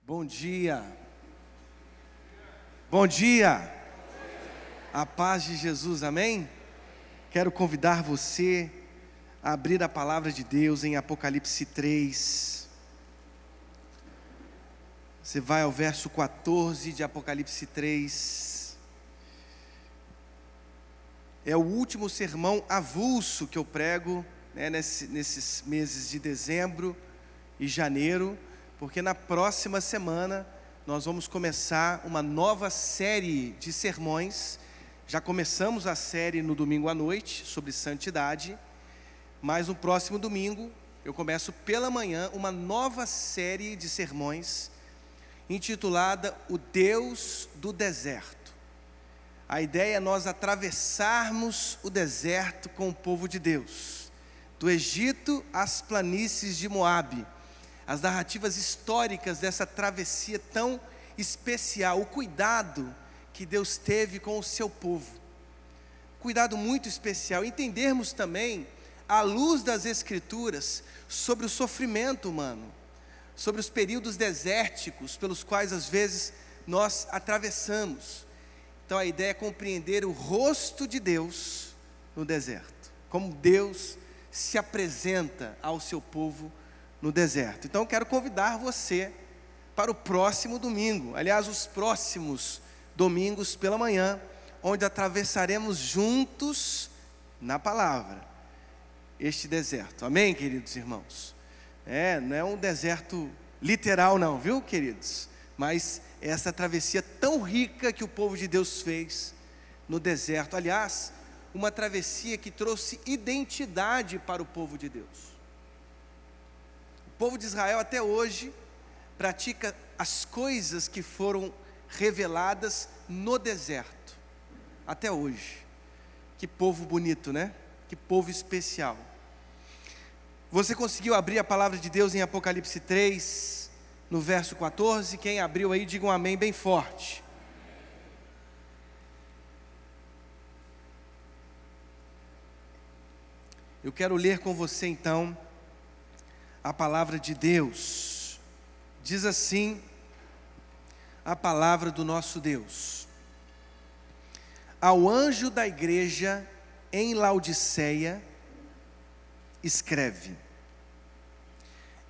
Bom dia. Bom dia. A paz de Jesus, amém? Quero convidar você a abrir a palavra de Deus em Apocalipse 3. Você vai ao verso 14 de Apocalipse 3. É o último sermão avulso que eu prego, nesses meses de dezembro e janeiro, porque na próxima semana nós vamos começar uma nova série de sermões. Já começamos a série no domingo à noite, sobre santidade, mas no próximo domingo eu começo pela manhã uma nova série de sermões, intitulada O Deus do Deserto. A ideia é nós atravessarmos o deserto com o povo de Deus, do Egito às planícies de Moabe. As narrativas históricas dessa travessia tão especial, o cuidado que Deus teve com o seu povo, cuidado muito especial. Entendermos também, à luz das Escrituras, sobre o sofrimento humano, sobre os períodos desérticos pelos quais às vezes nós atravessamos. Então a ideia é compreender o rosto de Deus no deserto, como Deus se apresenta ao seu povo no deserto. Então eu quero convidar você para o próximo domingo, aliás, os próximos domingos pela manhã, onde atravessaremos juntos na palavra este deserto. Amém, queridos irmãos? Não é um deserto literal não, viu, queridos? Mas essa travessia tão rica que o povo de Deus fez no deserto. Aliás, uma travessia que trouxe identidade para o povo de Deus. O povo de Israel até hoje pratica as coisas que foram reveladas no deserto. Até hoje. Que povo bonito, né? Que povo especial. Você conseguiu abrir a palavra de Deus em Apocalipse 3, no verso 14? Quem abriu aí, diga um amém bem forte. Eu quero ler com você então a palavra de Deus. Diz assim a palavra do nosso Deus: ao anjo da igreja em Laodiceia escreve: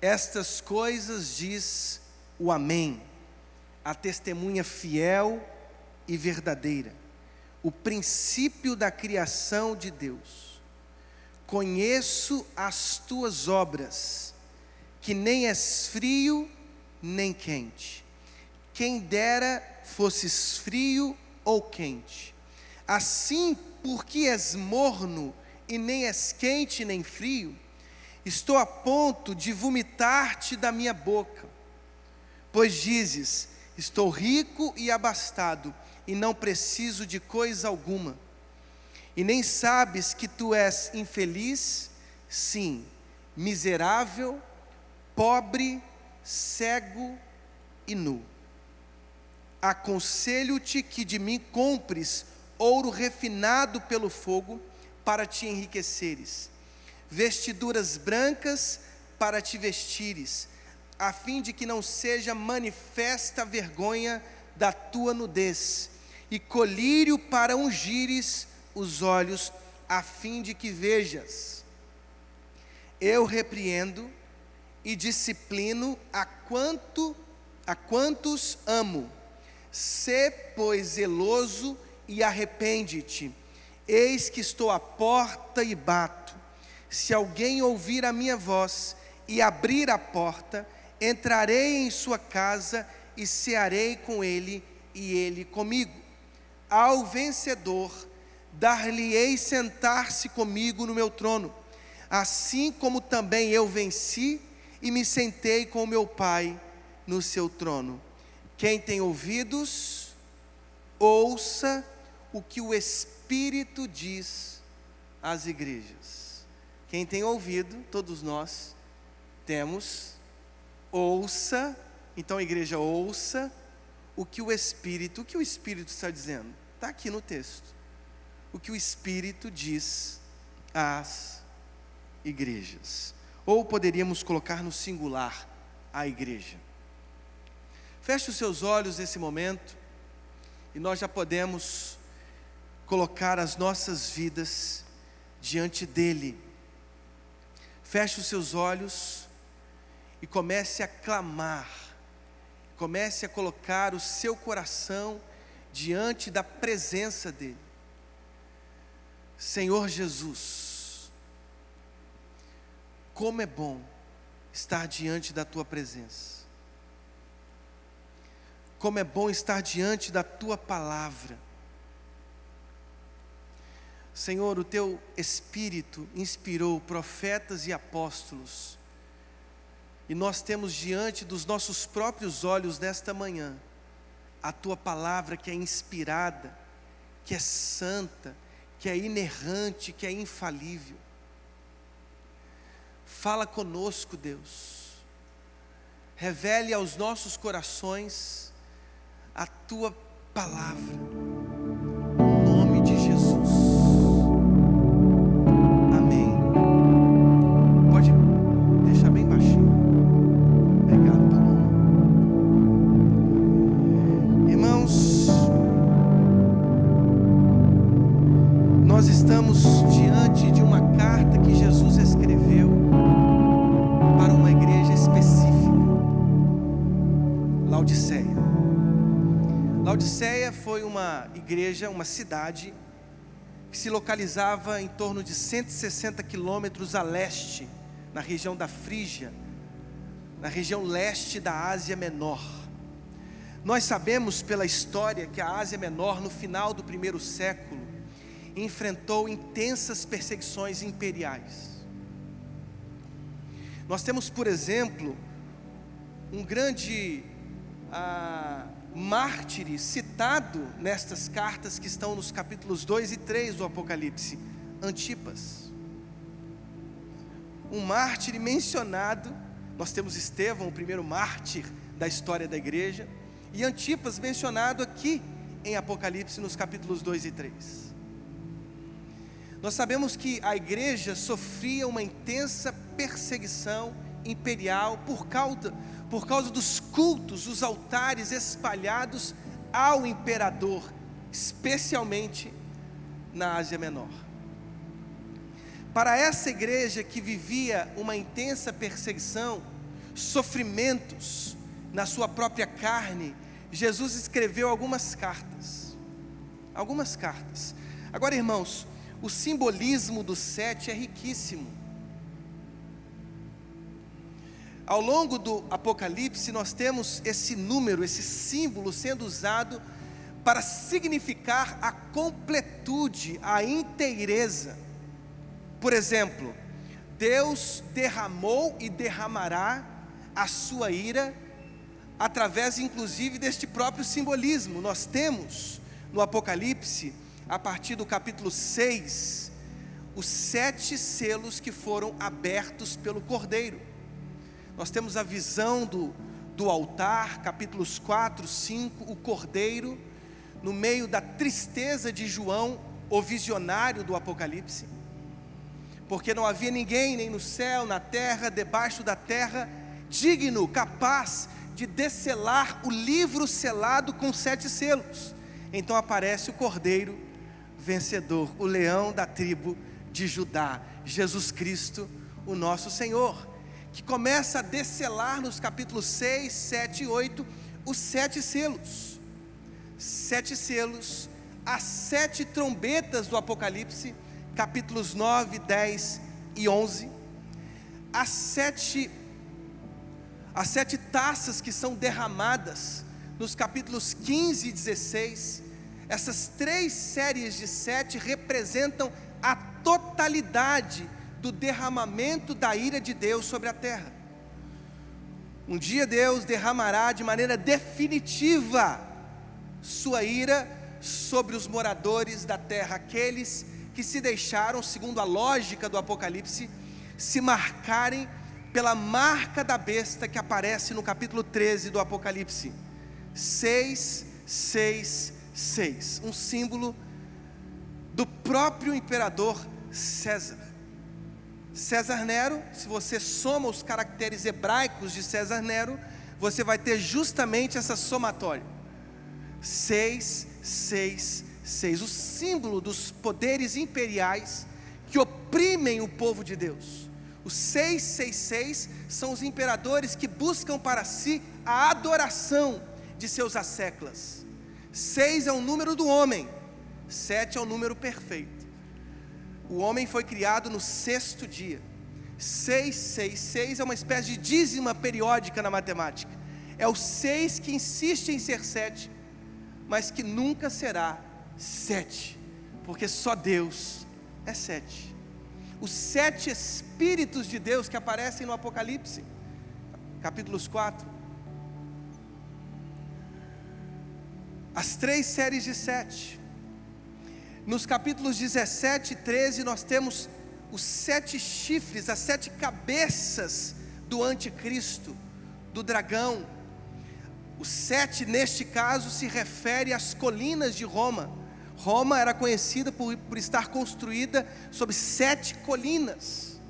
estas coisas diz o Amém, a testemunha fiel e verdadeira, o princípio da criação de Deus. Conheço as tuas obras, que nem és frio nem quente. Quem dera fosses frio ou quente. Assim, porque és morno e nem és quente nem frio, estou a ponto de vomitar-te da minha boca. Pois dizes: estou rico e abastado, e não preciso de coisa alguma. E nem sabes que tu és infeliz, sim, miserável, pobre, cego e nu. Aconselho-te que de mim compres ouro refinado pelo fogo, para te enriqueceres, vestiduras brancas para te vestires, a fim de que não seja manifesta a vergonha da tua nudez, e colírio para ungires os olhos, a fim de que vejas. Eu repreendo e disciplino a quantos amo. Sê, pois, zeloso e arrepende-te. Eis que estou à porta e bato. Se alguém ouvir a minha voz e abrir a porta, entrarei em sua casa e cearei com ele e ele comigo. Ao vencedor, dar-lhe-ei sentar-se comigo no meu trono, assim como também eu venci e me sentei com o meu Pai no seu trono. Quem tem ouvidos, ouça o que o Espírito diz às igrejas. Quem tem ouvido, todos nós temos, ouça. Então a igreja ouça o que o Espírito está dizendo. Está aqui no texto. O que o Espírito diz às igrejas. Ou poderíamos colocar no singular, a igreja. Feche os seus olhos nesse momento e nós já podemos colocar as nossas vidas diante dele. Feche os seus olhos e comece a clamar, comece a colocar o seu coração diante da presença dele. Senhor Jesus, como é bom estar diante da tua presença, como é bom estar diante da tua palavra. Senhor, o teu Espírito inspirou profetas e apóstolos, e nós temos diante dos nossos próprios olhos nesta manhã a tua palavra que é inspirada, que é santa, que é inerrante, que é infalível. Fala conosco, Deus, revele aos nossos corações a tua palavra, em nome de Jesus, amém. Pode deixar bem baixinho. Obrigado, Paloma. Irmãos, nós estamos diante de uma carta que Jesus escreveu para uma igreja específica, Laodiceia. Laodiceia foi uma igreja, uma cidade que se localizava em torno de 160 quilômetros a leste, na região da Frígia, na região leste da Ásia Menor. Nós sabemos pela história que a Ásia Menor, no final do primeiro século, enfrentou intensas perseguições imperiais. Nós temos, por exemplo, um grande mártir citado nestas cartas que estão nos capítulos 2 e 3 do Apocalipse, Antipas. Um mártir mencionado, nós temos Estevão, o primeiro mártir da história da igreja, e Antipas mencionado aqui em Apocalipse nos capítulos 2 e 3. Nós sabemos que a igreja sofria uma intensa perseguição imperial por causa dos cultos, os altares espalhados ao imperador, especialmente na Ásia Menor. Para essa igreja que vivia uma intensa perseguição, sofrimentos na sua própria carne, Jesus escreveu algumas cartas. Agora, irmãos, o simbolismo do 7 é riquíssimo. Ao longo do Apocalipse nós temos esse número, esse símbolo sendo usado para significar a completude, a inteireza. Por exemplo, Deus derramou e derramará a sua ira através inclusive deste próprio simbolismo. Nós temos no Apocalipse, a partir do capítulo 6, os 7 selos que foram abertos pelo Cordeiro. Nós temos a visão do altar, capítulos 4, 5, o Cordeiro, no meio da tristeza de João, o visionário do Apocalipse, porque não havia ninguém, nem no céu, na terra, debaixo da terra, digno, capaz de desselar o livro selado com 7 selos. Então aparece o Cordeiro vencedor, o leão da tribo de Judá, Jesus Cristo, o nosso Senhor, que começa a desselar nos capítulos 6, 7 e 8, os 7 selos. 7 selos, as 7 trombetas do Apocalipse, capítulos 9, 10 e 11. As 7 taças que são derramadas nos capítulos 15 e 16. Essas 3 séries de 7 representam a totalidade do derramamento da ira de Deus sobre a terra. Um dia Deus derramará de maneira definitiva sua ira sobre os moradores da terra, aqueles que se deixaram, segundo a lógica do Apocalipse, se marcarem pela marca da besta que aparece no capítulo 13 do Apocalipse. 6, 6, 6, um símbolo do próprio imperador César. César Nero, se você soma os caracteres hebraicos de César Nero, você vai ter justamente essa somatória. 6, 6, 6. O símbolo dos poderes imperiais que oprimem o povo de Deus. Os 666 são os imperadores que buscam para si a adoração de seus asseclas. 6 é o número do homem, 7 é o número perfeito. O homem foi criado no 6º dia. 666 é uma espécie de dízima periódica na matemática. É o 6 que insiste em ser 7, mas que nunca será 7, porque só Deus é 7. Os 7 Espíritos de Deus que aparecem no Apocalipse, capítulos 4. As 3 séries de 7. Nos capítulos 17 e 13 nós temos os 7 chifres, as 7 cabeças do anticristo, do dragão. O 7 neste caso se refere às colinas de Roma. Roma era conhecida por estar construída sobre 7 colinas.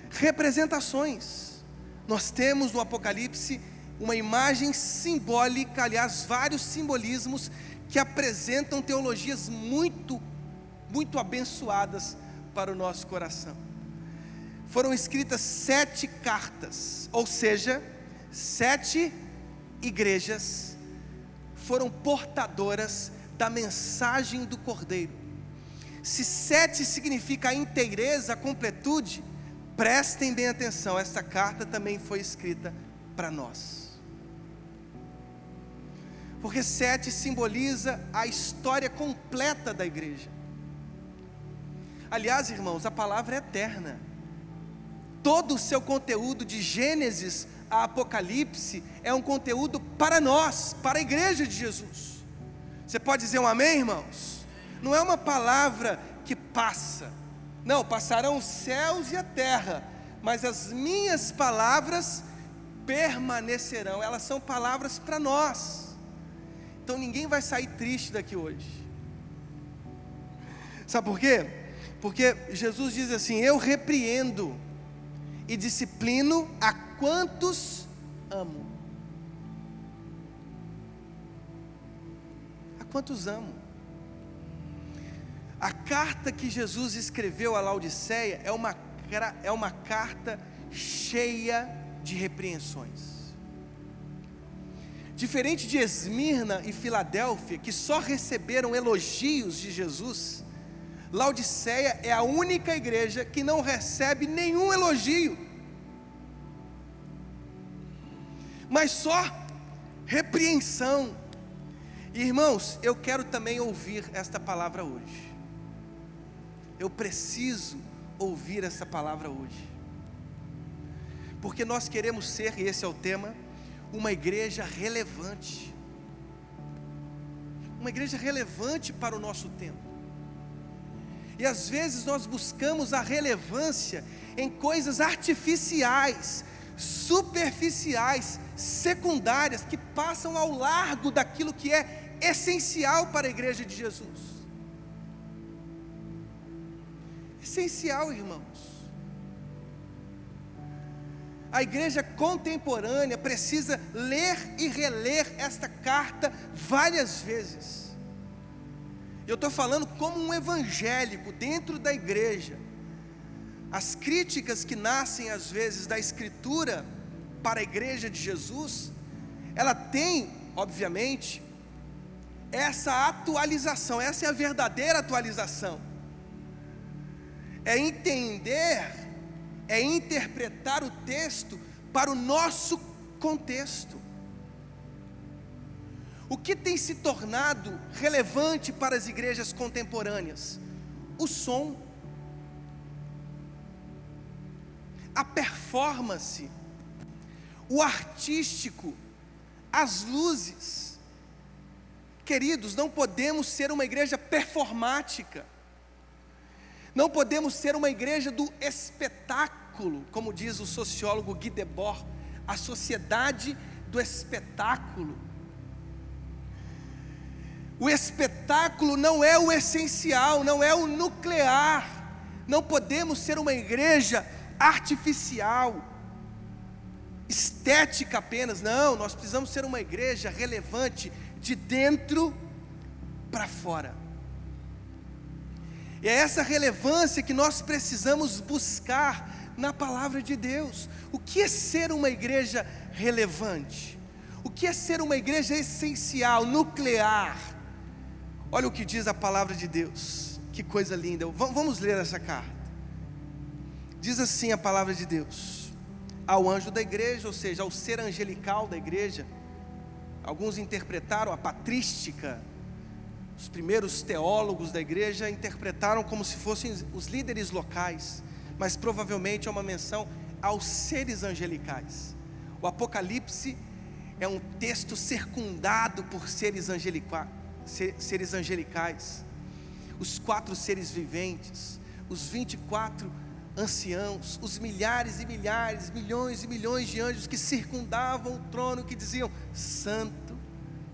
Representações. Nós temos no Apocalipse uma imagem simbólica, aliás, vários simbolismos que apresentam teologias muito abençoadas para o nosso coração. Foram escritas 7 cartas, ou seja, 7 igrejas foram portadoras da mensagem do Cordeiro. Se 7 significa a inteireza, a completude, prestem bem atenção, esta carta também foi escrita para nós. Porque 7 simboliza a história completa da igreja. Aliás, irmãos, a palavra é eterna. Todo o seu conteúdo de Gênesis a Apocalipse é um conteúdo para nós, para a igreja de Jesus. Você pode dizer um amém, irmãos? Não é uma palavra que passa. Não, passarão os céus e a terra, mas as minhas palavras permanecerão. Elas são palavras para nós. Então ninguém vai sair triste daqui hoje. Sabe por quê? Porque Jesus diz assim: eu repreendo e disciplino a quantos amo. A quantos amo. A carta que Jesus escreveu a Laodiceia é uma carta cheia de repreensões. Diferente de Esmirna e Filadélfia, que só receberam elogios de Jesus, Laodiceia é a única igreja que não recebe nenhum elogio, mas só repreensão. Irmãos, eu quero também ouvir esta palavra hoje. Eu preciso ouvir essa palavra hoje, porque nós queremos ser, e esse é o tema, uma igreja relevante. Uma igreja relevante para o nosso tempo. E às vezes nós buscamos a relevância em coisas artificiais, superficiais, secundárias, que passam ao largo daquilo que é essencial para a igreja de Jesus. Essencial, irmãos. A igreja contemporânea precisa ler e reler esta carta várias vezes. Eu estou falando como um evangélico dentro da igreja. As críticas que nascem às vezes da Escritura para a igreja de Jesus, ela tem, obviamente, essa atualização. Essa é a verdadeira atualização. É entender, é interpretar o texto para o nosso contexto. O que tem se tornado relevante para as igrejas contemporâneas? O som, a performance, o artístico, as luzes. Queridos, não podemos ser uma igreja performática. Não podemos ser uma igreja do espetáculo, como diz o sociólogo Guy Debord, a sociedade do espetáculo. O espetáculo não é o essencial, não é o nuclear. Não podemos ser uma igreja artificial. estética apenas. Não, nós precisamos ser uma igreja relevante de dentro para fora. E é essa relevância que nós precisamos buscar na palavra de Deus. O que é ser uma igreja relevante? O que é ser uma igreja essencial, nuclear? Olha o que diz a palavra de Deus, que coisa linda. Vamos ler essa carta. Diz assim a palavra de Deus: ao anjo da igreja, ou seja, ao ser angelical da igreja. Alguns interpretaram a patrística. Os primeiros teólogos da igreja interpretaram como se fossem os líderes locais, mas provavelmente é uma menção aos seres angelicais. O Apocalipse é um texto circundado por seres angelicais, os 4 seres viventes, os 24 anciãos, os milhares e milhares, milhões e milhões de anjos que circundavam o trono, que diziam: Santo,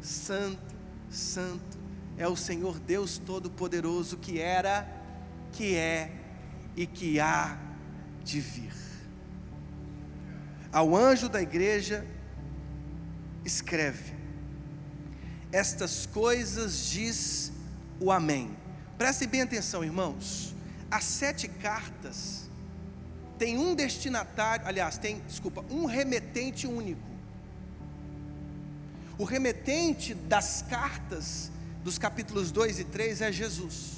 Santo, Santo é o Senhor Deus Todo-Poderoso, que era, que é e que há de vir. Ao anjo da igreja escreve: estas coisas diz o Amém. Prestem bem atenção, irmãos. As 7 cartas tem um destinatário, aliás, um remetente único. O remetente das cartas dos capítulos 2 e 3 é Jesus.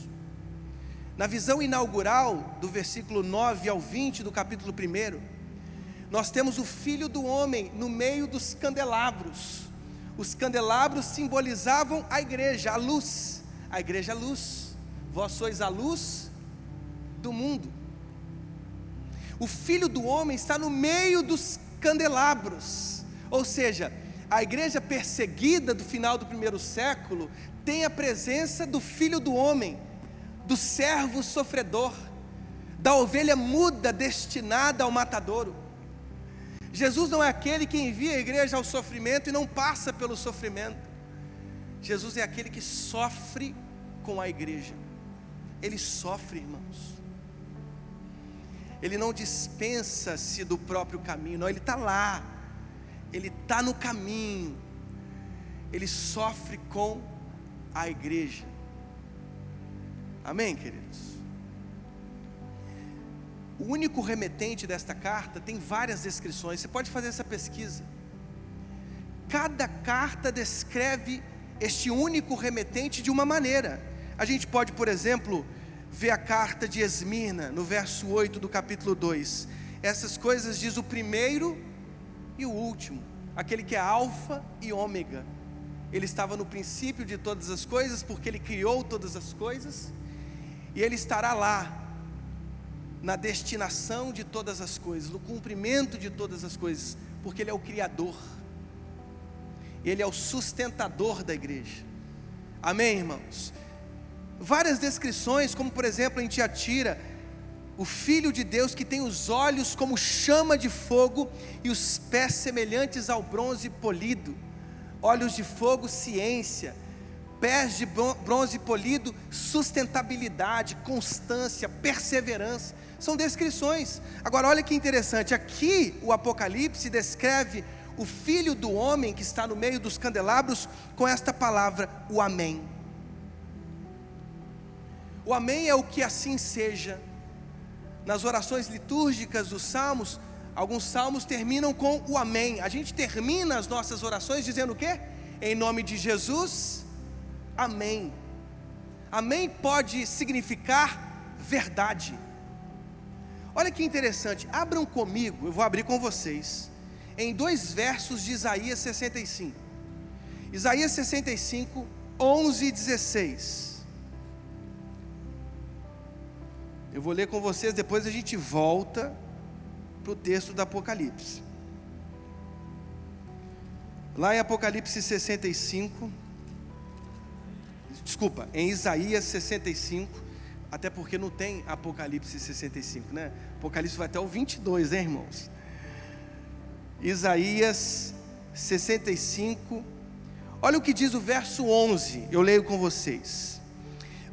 Na visão inaugural, do versículo 9 ao 20 do capítulo 1, nós temos o Filho do Homem no meio dos candelabros. Os candelabros simbolizavam a igreja, a luz. A igreja é a luz. Vós sois a luz do mundo. O Filho do Homem está no meio dos candelabros. Ou seja, a igreja perseguida do final do 1º século tem a presença do Filho do Homem, do servo sofredor, da ovelha muda destinada ao matadouro. Jesus não é aquele que envia a igreja ao sofrimento e não passa pelo sofrimento. Jesus é aquele que sofre com a igreja. Ele sofre, irmãos. Ele não dispensa-se do próprio caminho, não, ele está lá, ele está no caminho, ele sofre com a igreja. Amém, queridos? O único remetente desta carta tem várias descrições. Você pode fazer essa pesquisa. Cada carta descreve este único remetente de uma maneira. A gente pode, por exemplo, ver a carta de Esmirna, no verso 8 do capítulo 2. Essas coisas diz o primeiro e o último, aquele que é alfa e ômega. Ele estava no princípio de todas as coisas, porque Ele criou todas as coisas, e Ele estará lá, na destinação de todas as coisas, no cumprimento de todas as coisas, porque Ele é o Criador, Ele é o sustentador da igreja. Amém, irmãos? Várias descrições, como por exemplo em Tiatira, o Filho de Deus que tem os olhos como chama de fogo e os pés semelhantes ao bronze polido. Olhos de fogo, ciência; pés de bronze polido, sustentabilidade, constância, perseverança. São descrições. Agora olha que interessante, aqui o Apocalipse descreve o Filho do Homem que está no meio dos candelabros com esta palavra, o Amém. O Amém é o que assim seja. Nas orações litúrgicas dos salmos, alguns salmos terminam com o Amém. A gente termina as nossas orações dizendo o quê? Em nome de Jesus, Amém. Amém pode significar verdade. Olha que interessante, abram comigo, eu vou abrir com vocês, em 2 versos de Isaías 65. Isaías 65, 11 e 16. Eu vou ler com vocês, depois a gente volta para o texto do Apocalipse. Lá em Apocalipse 65, desculpa, em Isaías 65, até porque não tem Apocalipse 65, né? Apocalipse vai até o 22, hein, irmãos? Isaías 65, olha o que diz o verso 11, eu leio com vocês.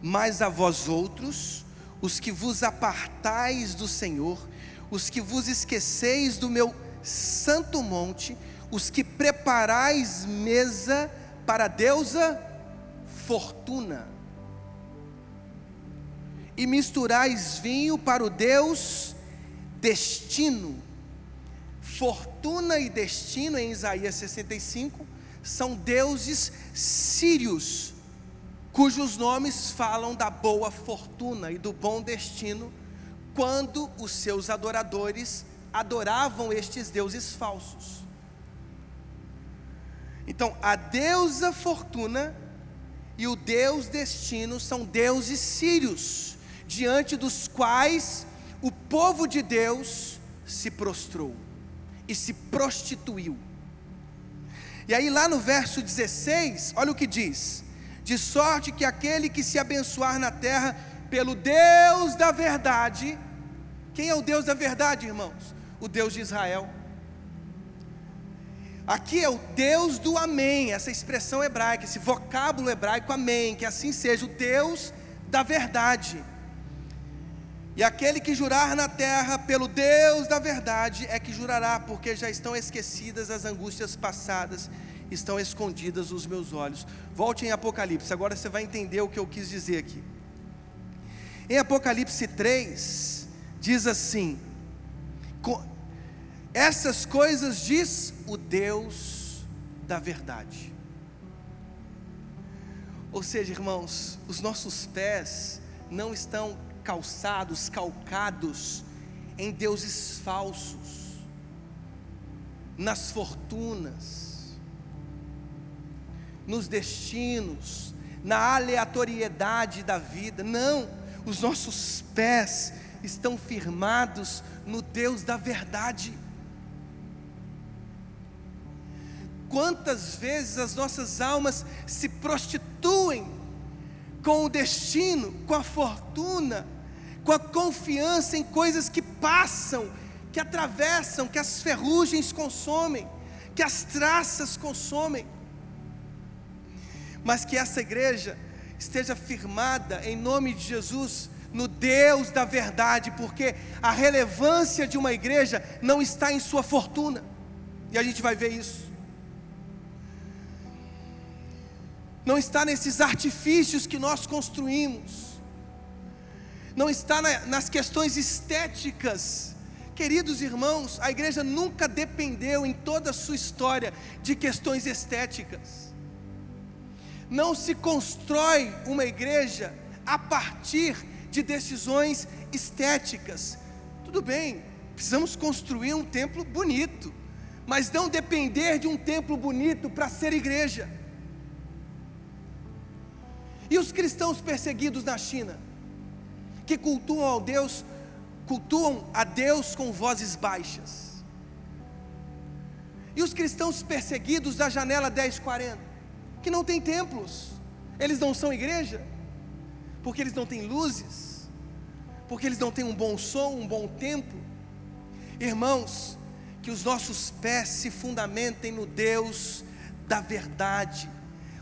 Mas a vós outros, os que vos apartais do Senhor, os que vos esqueceis do meu santo monte, os que preparais mesa para a deusa Fortuna, e misturais vinho para o deus Destino. Fortuna e Destino, em Isaías 65, são deuses sírios, cujos nomes falam da boa fortuna e do bom destino, quando os seus adoradores adoravam estes deuses falsos. Então, a deusa Fortuna e o deus Destino são deuses sírios, diante dos quais o povo de Deus se prostrou e se prostituiu. E aí lá no verso 16, olha o que diz: de sorte que aquele que se abençoar na terra pelo Deus da verdade. Quem é o Deus da verdade, irmãos? O Deus de Israel. Aqui é o Deus do amém, essa expressão hebraica, esse vocábulo hebraico amém, que assim seja, o Deus da verdade. E aquele que jurar na terra pelo Deus da verdade é que jurará, porque já estão esquecidas as angústias passadas, estão escondidas os meus olhos. Volte em Apocalipse, agora você vai entender o que eu quis dizer aqui. Em Apocalipse 3, diz assim: essas coisas diz o Deus da verdade. Ou seja, irmãos, os nossos pés não estão calcados em deuses falsos, nas fortunas, nos destinos, na aleatoriedade da vida. Não, os nossos pés estão firmados no Deus da verdade. Quantas vezes as nossas almas se prostituem com o destino, com a fortuna, com a confiança em coisas que passam, que atravessam, que as ferrugens consomem, que as traças consomem. Mas que essa igreja esteja firmada em nome de Jesus no Deus da verdade, porque a relevância de uma igreja não está em sua fortuna, e a gente vai ver isso. Não está nesses artifícios que nós construímos, não está nas questões estéticas. Queridos irmãos, a igreja nunca dependeu em toda a sua história de questões estéticas. Não se constrói uma igreja a partir de decisões estéticas. Tudo bem, precisamos construir um templo bonito, mas não depender de um templo bonito para ser igreja. E os cristãos perseguidos na China, que cultuam a Deus com vozes baixas. E os cristãos perseguidos da janela 1040, que não têm templos, eles não são igreja, porque eles não têm luzes, porque eles não têm um bom som, um bom templo. Irmãos, que os nossos pés se fundamentem no Deus da verdade.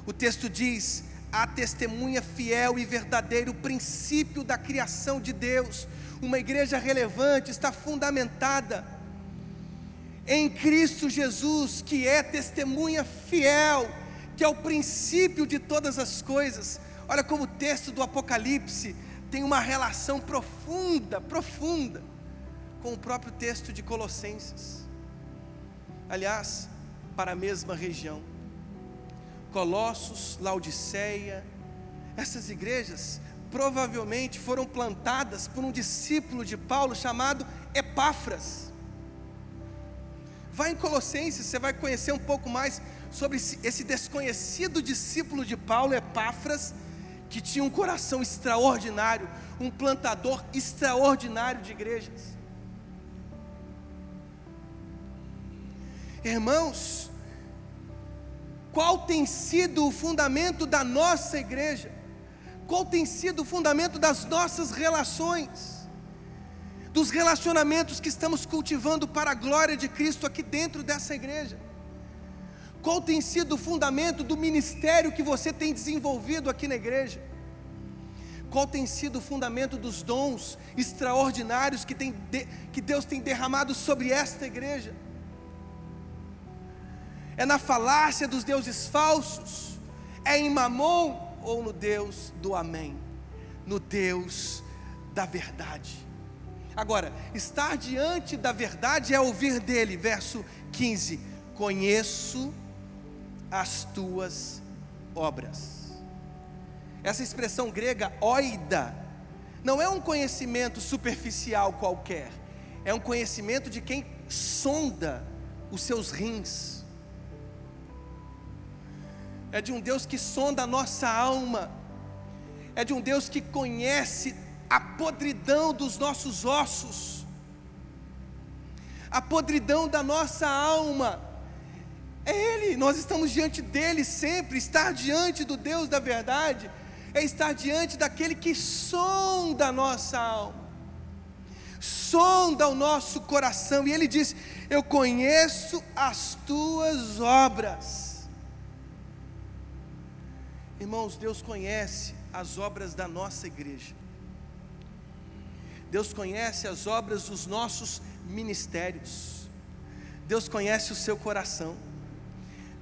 O texto diz: a testemunha fiel e verdadeiro, princípio da criação de Deus. Uma igreja relevante está fundamentada em Cristo Jesus, que é testemunha fiel, que é o princípio de todas as coisas. Olha como o texto do Apocalipse tem uma relação profunda com o próprio texto de Colossenses. Aliás, para a mesma região. Colossos, Laodiceia, essas igrejas provavelmente foram plantadas por um discípulo de Paulo chamado Epáfras. Vai em Colossenses, você vai conhecer um pouco mais sobre esse desconhecido discípulo de Paulo, Epáfras, que tinha um coração extraordinário, um plantador extraordinário de igrejas. Irmãos, qual tem sido o fundamento da nossa igreja? Qual tem sido o fundamento das nossas relações? Dos relacionamentos que estamos cultivando para a glória de Cristo aqui dentro dessa igreja? Qual tem sido o fundamento do ministério que você tem desenvolvido aqui na igreja? Qual tem sido o fundamento dos dons extraordinários que Deus tem derramado sobre esta igreja? É na falácia dos deuses falsos? É em Mamon ou no Deus do amém? No Deus da verdade. Agora, estar diante da verdade é ouvir dele, verso 15: conheço as tuas obras. Essa expressão grega, oida, não é um conhecimento superficial qualquer, é um conhecimento de quem sonda os seus rins, é de um Deus que sonda a nossa alma, é de um Deus que conhece a podridão dos nossos ossos, a podridão da nossa alma. É Ele, nós estamos diante dEle sempre. Estar diante do Deus da verdade é estar diante daquele que sonda a nossa alma, sonda o nosso coração, e Ele diz: eu conheço as tuas obras. Irmãos, Deus conhece as obras da nossa igreja, Deus conhece as obras dos nossos ministérios, Deus conhece o seu coração,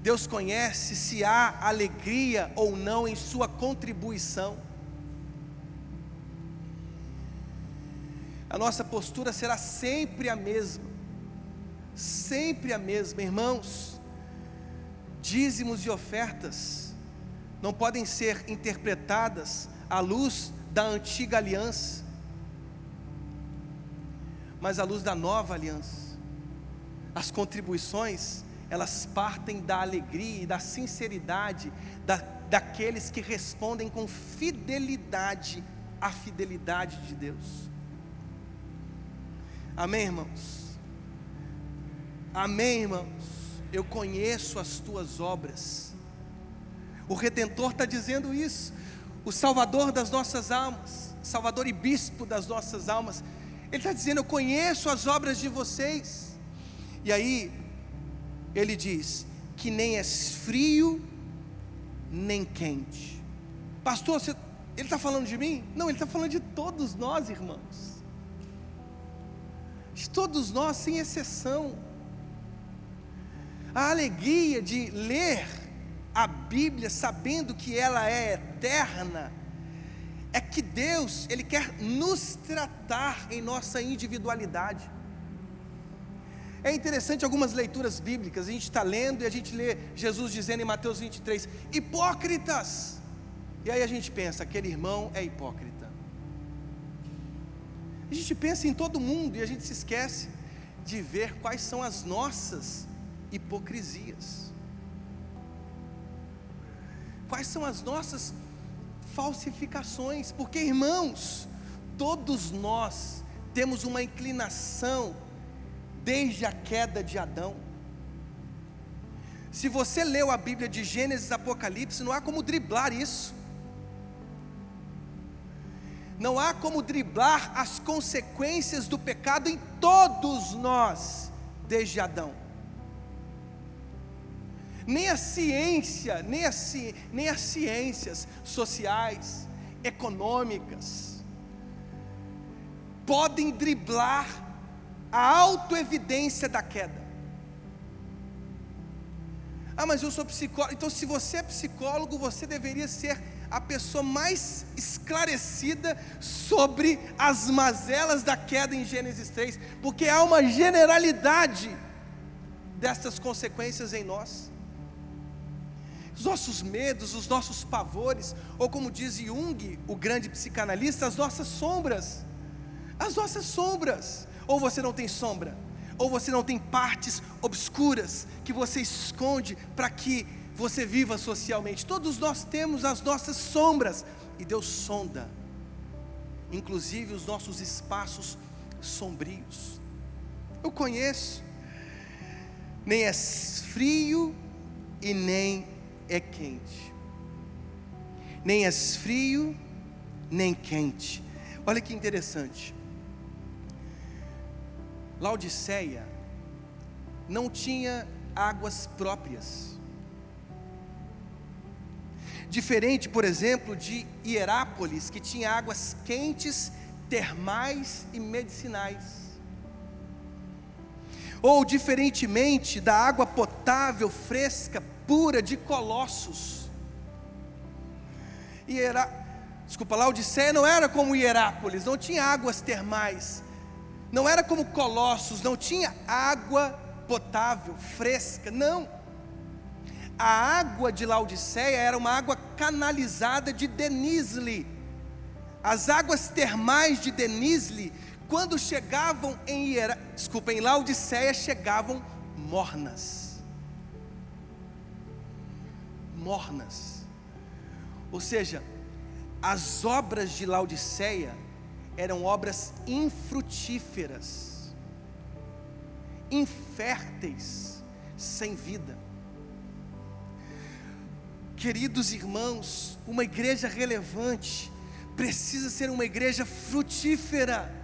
Deus conhece se há alegria ou não em sua contribuição. A nossa postura será sempre a mesma, irmãos. Dízimos e ofertas não podem ser interpretadas à luz da antiga aliança, mas à luz da nova aliança. As contribuições, elas partem da alegria e da sinceridade daqueles que respondem com fidelidade à fidelidade de Deus. Amém, irmãos? Amém, irmãos? Eu conheço as tuas obras. O Redentor está dizendo isso, o Salvador das nossas almas, Salvador e Bispo das nossas almas. Ele está dizendo: eu conheço as obras de vocês. E aí ele diz que nem és frio nem quente. Pastor, ele está falando de mim? Não, ele está falando de todos nós, irmãos, de todos nós sem exceção. A alegria de ler a Bíblia sabendo que ela é eterna é que Deus, Ele quer nos tratar em nossa individualidade. É interessante algumas leituras bíblicas, a gente está lendo e a gente lê Jesus dizendo em Mateus 23, hipócritas, e aí a gente pensa, aquele irmão é hipócrita. A gente pensa em todo mundo e a gente se esquece de ver quais são as nossas hipocrisias, quais são as nossas falsificações, porque, irmãos, todos nós temos uma inclinação desde a queda de Adão. Se você leu a Bíblia de Gênesis a Apocalipse, não há como driblar isso, não há como driblar as consequências do pecado em todos nós, desde Adão. Nem a ciência, nem as ciências sociais, econômicas, podem driblar a autoevidência da queda. Ah, mas eu sou psicólogo. Então, se você é psicólogo, você deveria ser a pessoa mais esclarecida sobre as mazelas da queda em Gênesis 3, porque há uma generalidade destas consequências em nós. Os nossos medos, os nossos pavores, ou como diz Jung, o grande psicanalista, as nossas sombras. Ou você não tem sombra, ou você não tem partes obscuras que você esconde para que você viva socialmente. Todos nós temos as nossas sombras, e Deus sonda, inclusive os nossos espaços sombrios. Eu conheço, nem é frio e nem é quente, nem é frio nem quente. Olha que interessante, Laodiceia não tinha águas próprias, diferente, por exemplo, de Hierápolis, que tinha águas quentes, termais e medicinais. ou diferentemente da água potável, fresca, pura de Colossos. Laodiceia não era como Hierápolis, não tinha águas termais. Não era como Colossos, não tinha água potável, fresca, não. A água de Laodiceia era uma água canalizada de Denizli. As águas termais de Denizli, quando chegavam em Laodiceia, chegavam mornas. Mornas. Ou seja, as obras de Laodiceia eram obras infrutíferas, inférteis, sem vida. Queridos irmãos, uma igreja relevante precisa ser uma igreja frutífera.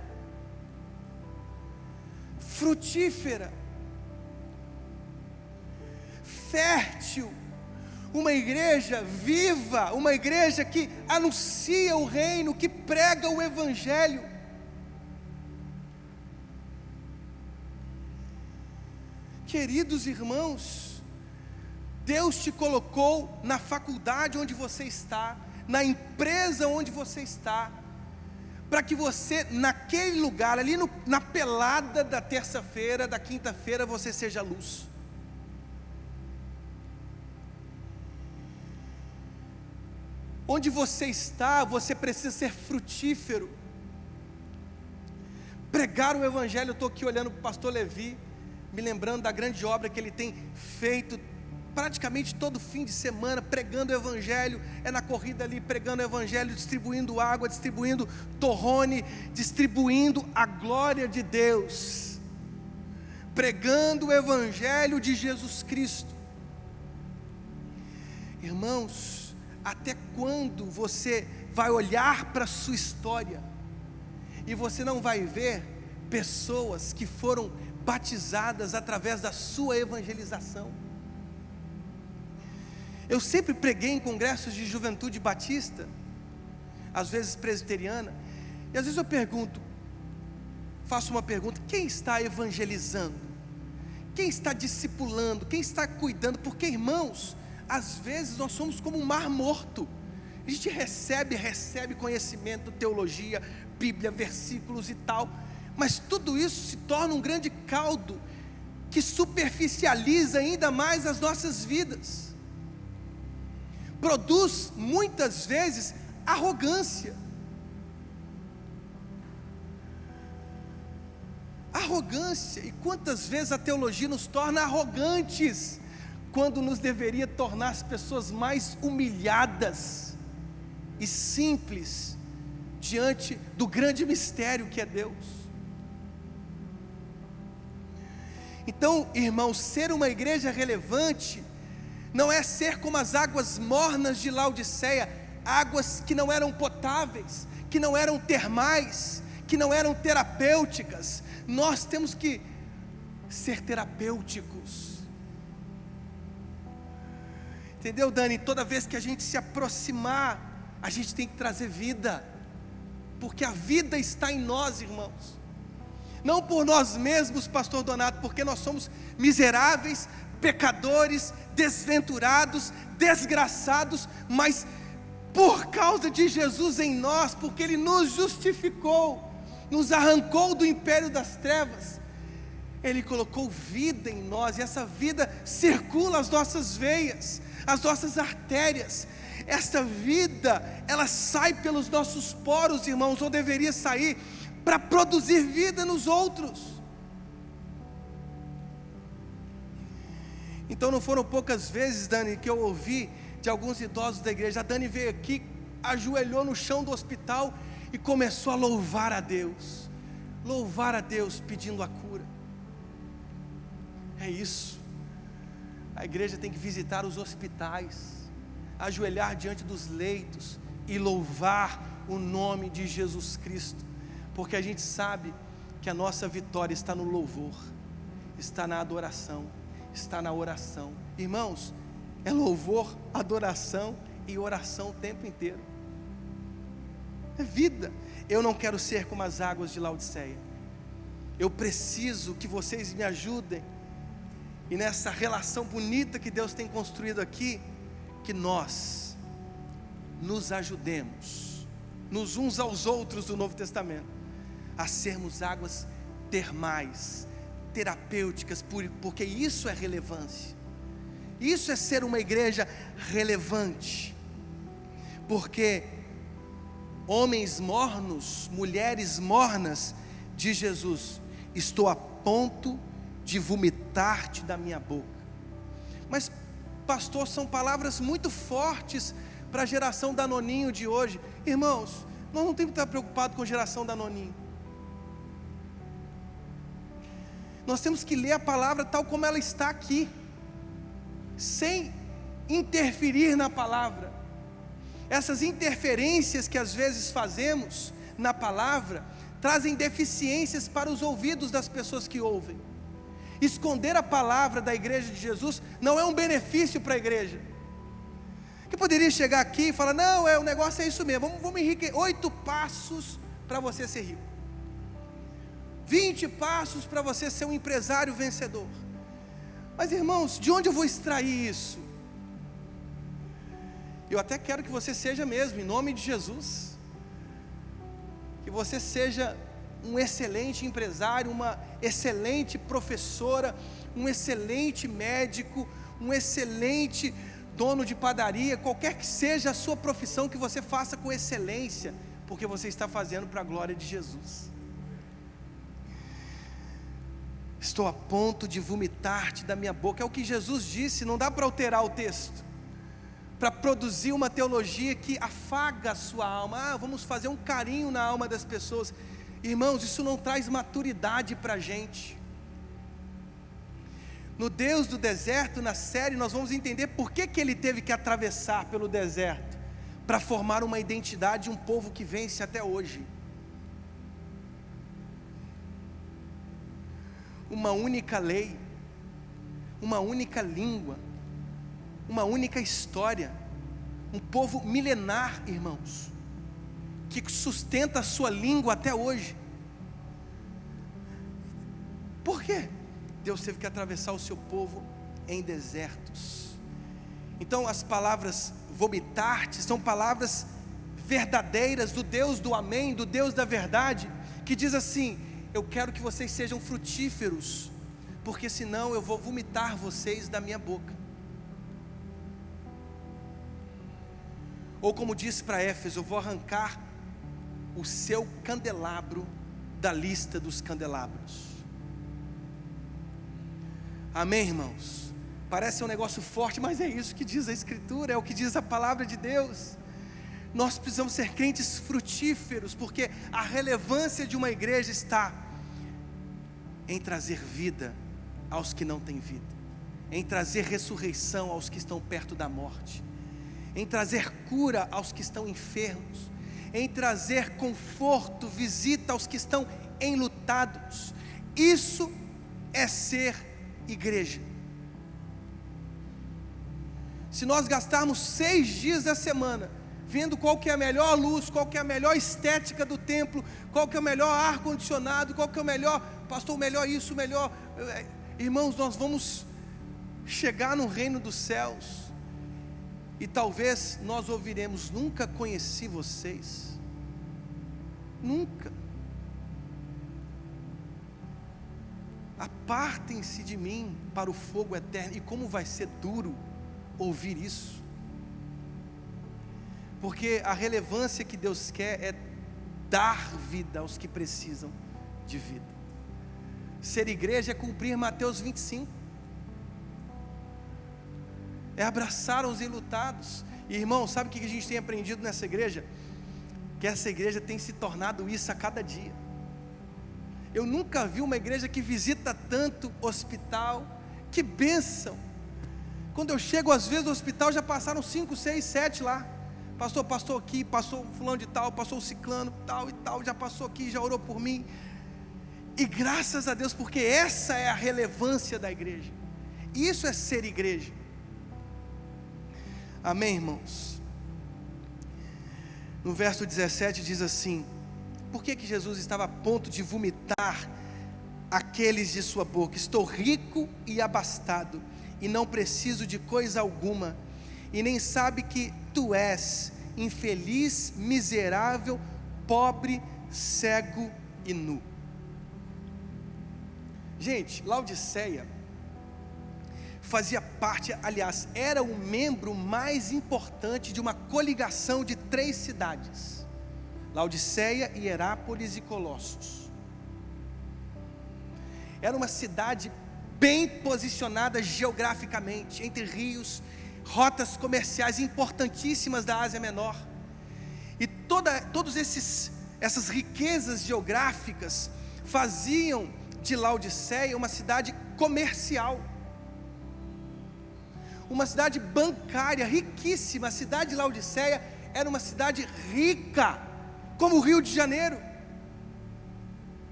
Frutífera, fértil, uma igreja viva, uma igreja que anuncia o reino, que prega o evangelho. Queridos irmãos, Deus te colocou na faculdade onde você está, na empresa onde você está, para que você, naquele lugar, ali na pelada da terça-feira, da quinta-feira, você seja luz. Onde você está, você precisa ser frutífero. Pregar o evangelho. Eu estou aqui olhando para o pastor Levi, me lembrando da grande obra que ele tem feito praticamente todo fim de semana, pregando o evangelho. É na corrida ali, pregando o evangelho, distribuindo água, distribuindo torrone, distribuindo a glória de Deus, pregando o evangelho de Jesus Cristo. Irmãos, até quando você vai olhar para a sua história e você não vai ver pessoas que foram batizadas através da sua evangelização? Eu sempre preguei em congressos de juventude batista, às vezes presbiteriana, e às vezes eu faço uma pergunta: quem está evangelizando? Quem está discipulando? Quem está cuidando? Porque, irmãos, às vezes nós somos como um mar morto. A gente recebe conhecimento, teologia, Bíblia, versículos e tal, mas tudo isso se torna um grande caldo que superficializa ainda mais as nossas vidas. Produz muitas vezes arrogância. E quantas vezes a teologia nos torna arrogantes, quando nos deveria tornar as pessoas mais humilhadas e simples diante do grande mistério que é Deus. Então, irmãos, ser uma igreja relevante não é ser como as águas mornas de Laodiceia, águas que não eram potáveis, que não eram termais, que não eram terapêuticas. Nós temos que ser terapêuticos. Entendeu, Dani? Toda vez que a gente se aproximar, a gente tem que trazer vida, porque a vida está em nós, irmãos. Não por nós mesmos, pastor Donato, porque nós somos miseráveis, pecadores, desventurados, desgraçados, mas por causa de Jesus em nós, porque Ele nos justificou, nos arrancou do império das trevas, Ele colocou vida em nós, e essa vida circula as nossas veias, as nossas artérias. Esta vida, ela sai pelos nossos poros, irmãos, ou deveria sair, para produzir vida nos outros. Então não foram poucas vezes, Dani, que eu ouvi de alguns idosos da igreja. A Dani veio aqui, ajoelhou no chão do hospital e começou a louvar a Deus, pedindo a cura. É isso. A igreja tem que visitar os hospitais, ajoelhar diante dos leitos e louvar o nome de Jesus Cristo, porque a gente sabe que a nossa vitória está no louvor, está na adoração, está na oração. Irmãos, é louvor, adoração e oração o tempo inteiro. É vida. Eu não quero ser como as águas de Laodiceia. Eu preciso que vocês me ajudem, e nessa relação bonita que Deus tem construído aqui, que nós nos ajudemos, nos uns aos outros do Novo Testamento, a sermos águas termais, terapêuticas, porque isso é relevância, isso é ser uma igreja relevante, porque homens mornos, mulheres mornas, diz Jesus: estou a ponto de vomitar-te da minha boca. Mas pastor, são palavras muito fortes para a geração danoninho de hoje. Irmãos, nós não temos que estar preocupados com a geração danoninho. Nós temos que ler a palavra tal como ela está aqui, sem interferir na palavra. Essas interferências que às vezes fazemos na palavra trazem deficiências para os ouvidos das pessoas que ouvem. Esconder a palavra da igreja de Jesus não é um benefício para a igreja. Que poderia chegar aqui e falar: não, o negócio é isso mesmo, vamos enriquecer, 8 passos para você ser rico, 20 passos para você ser um empresário vencedor. Mas irmãos, de onde eu vou extrair isso? Eu até quero que você seja mesmo, em nome de Jesus, que você seja um excelente empresário, uma excelente professora, um excelente médico, um excelente dono de padaria, qualquer que seja a sua profissão, que você faça com excelência, porque você está fazendo para a glória de Jesus. Estou a ponto de vomitar-te da minha boca, é o que Jesus disse, não dá para alterar o texto, para produzir uma teologia que afaga a sua alma. Vamos fazer um carinho na alma das pessoas. Irmãos, isso não traz maturidade para a gente. No Deus do deserto, na série, nós vamos entender por que ele teve que atravessar pelo deserto, para formar uma identidade, um povo que vence até hoje. Uma única lei, uma única língua, uma única história, um povo milenar, irmãos, que sustenta a sua língua até hoje. Por quê? Deus teve que atravessar o seu povo em desertos. Então as palavras vomitar-te são palavras verdadeiras do Deus do amém, do Deus da verdade, que diz assim: eu quero que vocês sejam frutíferos, porque senão eu vou vomitar vocês da minha boca. Ou como diz para Éfeso: eu vou arrancar o seu candelabro da lista dos candelabros. Amém, irmãos? Parece um negócio forte, mas é isso que diz a Escritura, é o que diz a palavra de Deus. Nós precisamos ser crentes frutíferos, porque a relevância de uma igreja está em trazer vida aos que não têm vida, em trazer ressurreição aos que estão perto da morte, em trazer cura aos que estão enfermos, em trazer conforto, visita aos que estão enlutados. Isso é ser igreja. Se nós gastarmos 6 dias da semana vendo qual que é a melhor luz, qual que é a melhor estética do templo, qual que é o melhor ar-condicionado, qual que é o melhor, pastor, o melhor isso, o melhor... Irmãos, nós vamos chegar no reino dos céus, e talvez nós ouviremos: nunca conheci vocês, nunca, apartem-se de mim para o fogo eterno. E como vai ser duro ouvir isso, porque a relevância que Deus quer é dar vida aos que precisam de vida. Ser igreja é cumprir Mateus 25, é abraçar os enlutados. E irmão, sabe o que a gente tem aprendido nessa igreja? Que essa igreja tem se tornado isso a cada dia. Eu nunca vi uma igreja que visita tanto hospital. Que bênção! Quando eu chego às vezes no hospital, já passaram 5, 6, 7 lá. Pastor, passou aqui, passou fulano de tal, passou o ciclano, tal e tal, já passou aqui, já orou por mim. E graças a Deus, porque essa é a relevância da igreja. Isso é ser igreja. Amém, irmãos? No verso 17 diz assim: por que Jesus estava a ponto de vomitar aqueles de sua boca: estou rico e abastado, e não preciso de coisa alguma. E nem sabe que tu és infeliz, miserável, pobre, cego e nu. Gente, Laodiceia fazia parte, aliás, era o membro mais importante de uma coligação de 3 cidades: Laodiceia, Hierápolis e Colossos. Era uma cidade bem posicionada geograficamente, entre rios, rotas comerciais importantíssimas da Ásia Menor. E todas essas riquezas geográficas faziam de Laodiceia uma cidade comercial, uma cidade bancária riquíssima. A cidade de Laodiceia era uma cidade rica, como o Rio de Janeiro.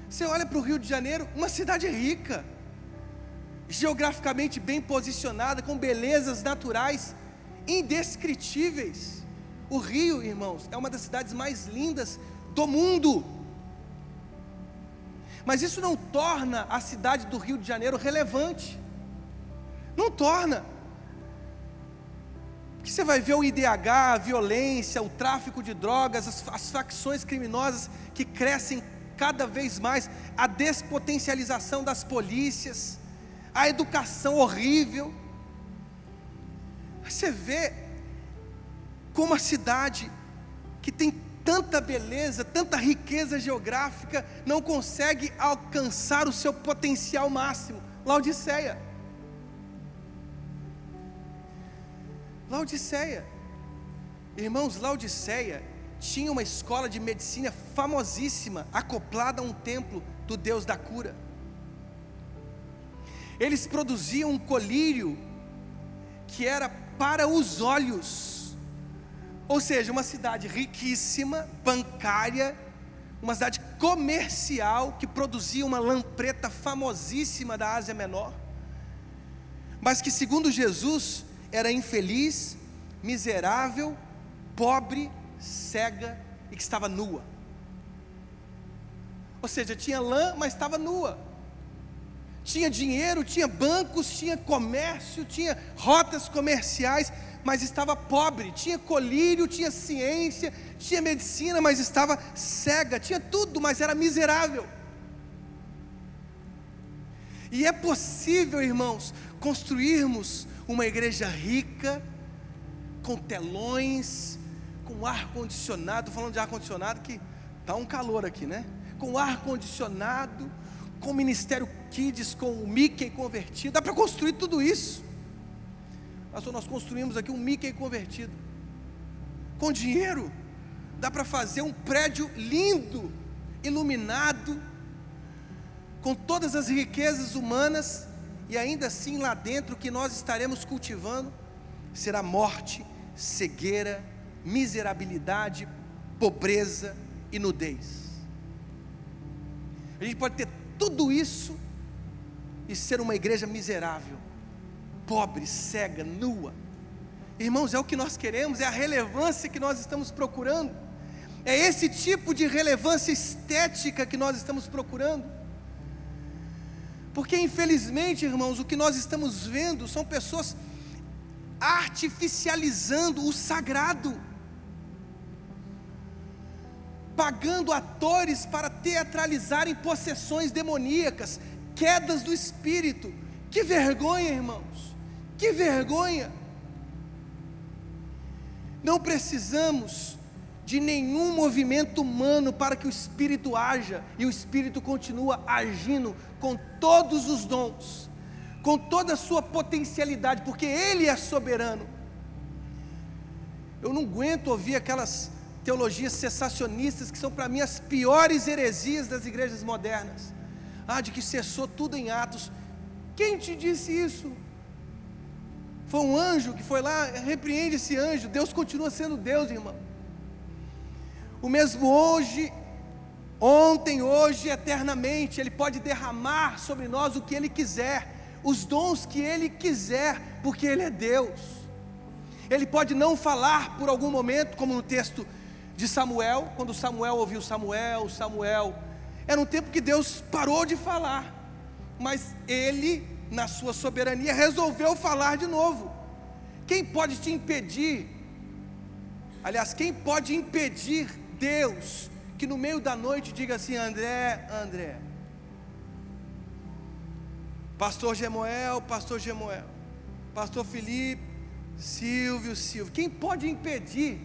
Você olha para o Rio de Janeiro, uma cidade rica, geograficamente bem posicionada, com belezas naturais indescritíveis. O Rio, irmãos, é uma das cidades mais lindas do mundo. Mas isso não torna a cidade do Rio de Janeiro relevante. Não torna. Porque você vai ver o IDH, a violência, o tráfico de drogas, as facções criminosas que crescem cada vez mais, a despotencialização das polícias, a educação horrível. Você vê como a cidade que tem tanta beleza, tanta riqueza geográfica, não consegue alcançar o seu potencial máximo. Laodiceia. Laodiceia. Irmãos, Laodiceia tinha uma escola de medicina famosíssima, acoplada a um templo do Deus da cura. Eles produziam um colírio que era para os olhos, ou seja, uma cidade riquíssima, bancária, uma cidade comercial, que produzia uma lampreta famosíssima da Ásia Menor, mas que, segundo Jesus, era infeliz, miserável, pobre, cega e que estava nua. Ou seja, tinha lã, mas estava nua. Tinha dinheiro, tinha bancos, tinha comércio, tinha rotas comerciais, mas estava pobre. Tinha colírio, tinha ciência, tinha medicina, mas estava cega. Tinha tudo, mas era miserável. E é possível, irmãos, construirmos uma igreja rica, com telões, com ar-condicionado. Falando de ar-condicionado, que está um calor aqui, né? Com ar-condicionado, com ministério Kids, com o Mickey convertido. Dá para construir tudo isso. Pastor, nós construímos aqui um Mickey convertido. Com dinheiro, dá para fazer um prédio lindo, iluminado, com todas as riquezas humanas. E ainda assim, lá dentro, o que nós estaremos cultivando será morte, cegueira, miserabilidade, pobreza e nudez. A gente pode ter tudo isso e ser uma igreja miserável, pobre, cega, nua. Irmãos, é o que nós queremos, é a relevância que nós estamos procurando, é esse tipo de relevância estética que nós estamos procurando. Porque infelizmente, irmãos, o que nós estamos vendo são pessoas artificializando o sagrado, pagando atores para teatralizarem possessões demoníacas, quedas do espírito. Que vergonha, irmãos, que vergonha. Não precisamos de nenhum movimento humano para que o Espírito haja, e o Espírito continua agindo com todos os dons, com toda a sua potencialidade, porque Ele é soberano. Eu não aguento ouvir aquelas teologias cessacionistas, que são para mim as piores heresias das igrejas modernas. De que cessou tudo em Atos. Quem te disse isso? Foi um anjo que foi lá, repreende esse anjo. Deus continua sendo Deus, irmão. O mesmo hoje, ontem, hoje, eternamente. Ele pode derramar sobre nós o que Ele quiser, os dons que Ele quiser, porque Ele é Deus. Ele pode não falar por algum momento, como no texto de Samuel, quando Samuel ouviu Samuel, Era um tempo que Deus parou de falar, mas Ele, na sua soberania, resolveu falar de novo. Quem pode te impedir? Aliás, quem pode impedir Deus que no meio da noite diga assim: André, Pastor Gemuel, Pastor Felipe, Silvio. Quem pode impedir?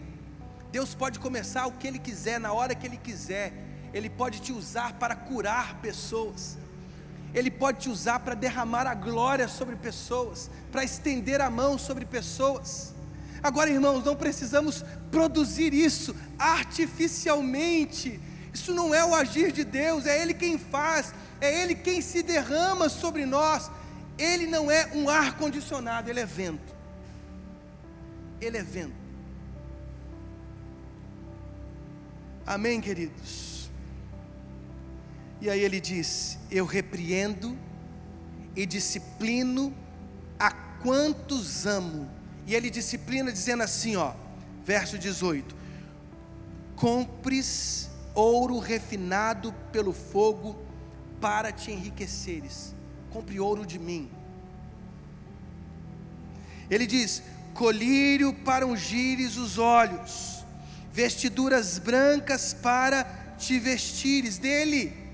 Deus pode começar o que Ele quiser, na hora que Ele quiser. Ele pode te usar para curar pessoas. Ele pode te usar para derramar a glória sobre pessoas, para estender a mão sobre pessoas. Agora, irmãos, não precisamos produzir isso artificialmente. Isso não é o agir de Deus, é Ele quem faz, é Ele quem se derrama sobre nós. Ele não é um ar-condicionado, Ele é vento. Ele é vento. Amém, queridos? E aí ele diz: eu repreendo e disciplino a quantos amo. E ele disciplina dizendo assim, verso 18: compres ouro refinado pelo fogo para te enriqueceres. Compre ouro de mim. Ele diz: colírio para ungires os olhos, vestiduras brancas para te vestires. Dele,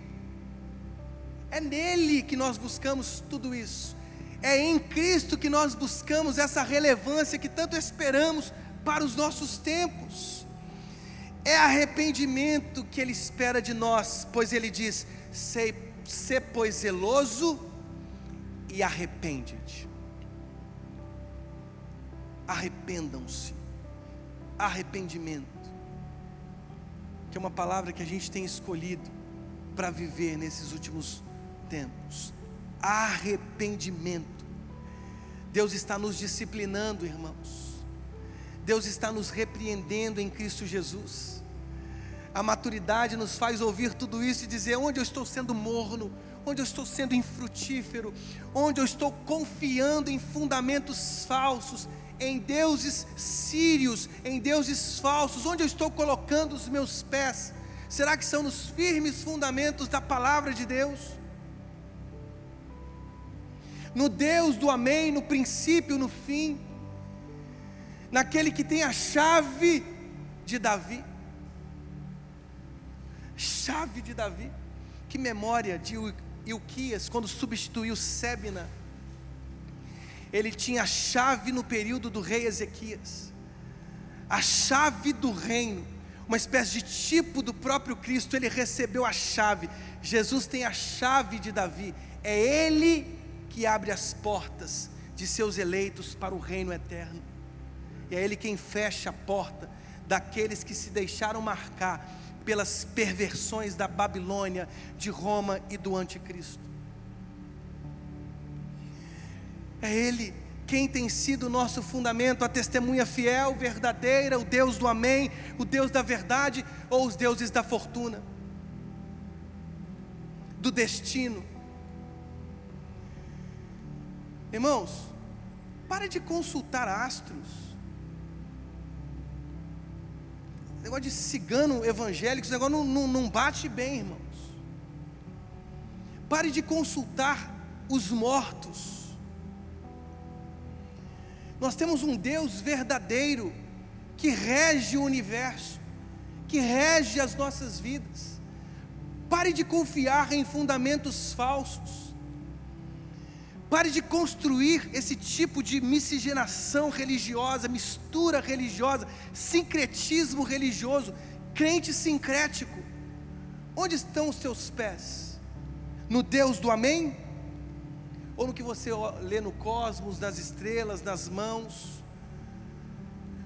é nele que nós buscamos tudo isso. É em Cristo que nós buscamos essa relevância que tanto esperamos para os nossos tempos. É arrependimento que Ele espera de nós, pois Ele diz: Sê pois zeloso e arrepende-te. Arrependam-se. Arrependimento, que é uma palavra que a gente tem escolhido para viver nesses últimos tempos. Arrependimento. Deus está nos disciplinando, irmãos. Deus está nos repreendendo em Cristo Jesus. A maturidade nos faz ouvir tudo isso e dizer: onde eu estou sendo morno, onde eu estou sendo infrutífero, onde eu estou confiando em fundamentos falsos, em deuses sírios, em deuses falsos, onde eu estou colocando os meus pés? Será que são nos firmes fundamentos da palavra de Deus? No Deus do amém, no princípio, no fim, naquele que tem a chave de Davi. Chave de Davi. Que memória de Ilquias, quando substituiu Sebna. Ele tinha a chave no período do rei Ezequias, a chave do reino, uma espécie de tipo do próprio Cristo. Ele recebeu a chave. Jesus tem a chave de Davi. É Ele que abre as portas de seus eleitos para o reino eterno. E é Ele quem fecha a porta daqueles que se deixaram marcar pelas perversões da Babilônia, de Roma e do anticristo. É Ele quem tem sido o nosso fundamento, a testemunha fiel, verdadeira, o Deus do amém, o Deus da verdade, ou os deuses da fortuna, do destino. Irmãos, para de consultar astros. Negócio de cigano evangélico, esse negócio não bate bem, irmãos. Pare de consultar os mortos. Nós temos um Deus verdadeiro, que rege o universo, que rege as nossas vidas. Pare de confiar em fundamentos falsos. Pare de construir esse tipo de miscigenação religiosa, mistura religiosa, sincretismo religioso, crente sincrético. Onde estão os seus pés? No Deus do amém? Ou no que você lê no cosmos, nas estrelas, nas mãos,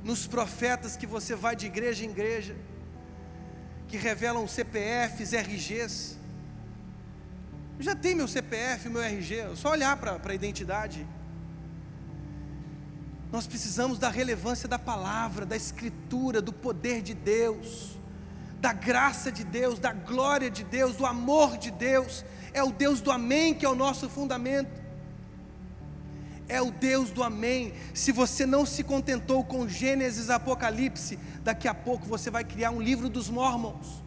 nos profetas que você vai de igreja em igreja, que revelam CPFs, RGs? Eu já tenho meu CPF, meu RG, é só olhar para a identidade. Nós precisamos da relevância da palavra, da escritura, do poder de Deus, da graça de Deus, da glória de Deus, do amor de Deus. É o Deus do amém que é o nosso fundamento. É o Deus do amém. Se você não se contentou com Gênesis, Apocalipse, daqui a pouco você vai criar um livro dos Mormons.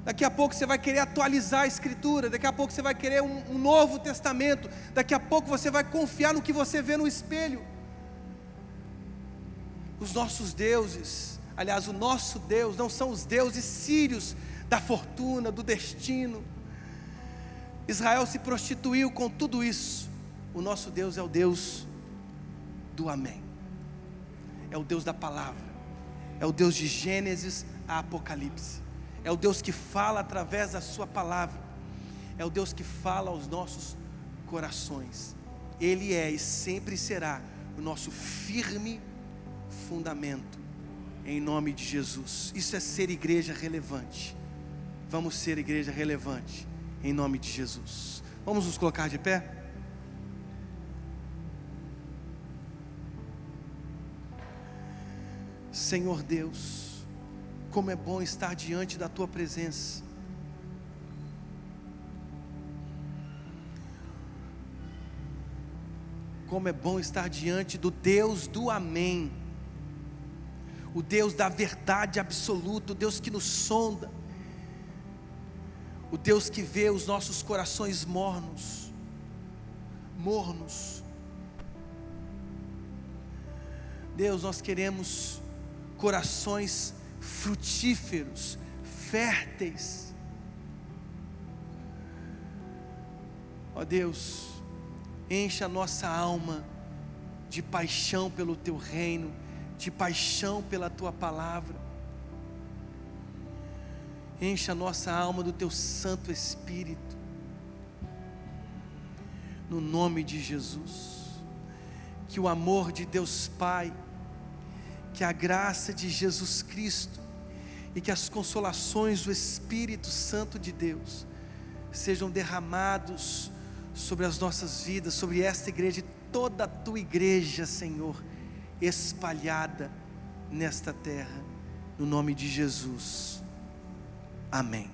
Daqui a pouco você vai querer atualizar a Escritura, daqui a pouco você vai querer um Novo Testamento, daqui a pouco você vai confiar no que você vê no espelho. Os nossos deuses, aliás, o nosso Deus não são os deuses sírios da fortuna, do destino. Israel se prostituiu com tudo isso. O nosso Deus é o Deus do amém, é o Deus da palavra, é o Deus de Gênesis a Apocalipse, é o Deus que fala através da sua palavra, é o Deus que fala aos nossos corações. Ele é e sempre será o nosso firme fundamento, em nome de Jesus. Isso é ser igreja relevante. Vamos ser igreja relevante, em nome de Jesus. Vamos nos colocar de pé? Senhor Deus, como é bom estar diante da Tua presença. Como é bom estar diante do Deus do amém, o Deus da verdade absoluta, o Deus que nos sonda, o Deus que vê os nossos corações mornos. Deus, nós queremos corações frutíferos, férteis. Ó Deus, enche a nossa alma de paixão pelo Teu reino, de paixão pela Tua palavra. Enche a nossa alma do Teu Santo Espírito, no nome de Jesus. Que o amor de Deus Pai, que a graça de Jesus Cristo e que as consolações do Espírito Santo de Deus sejam derramados sobre as nossas vidas, sobre esta igreja e toda a Tua igreja, Senhor, espalhada nesta terra, no nome de Jesus, amém.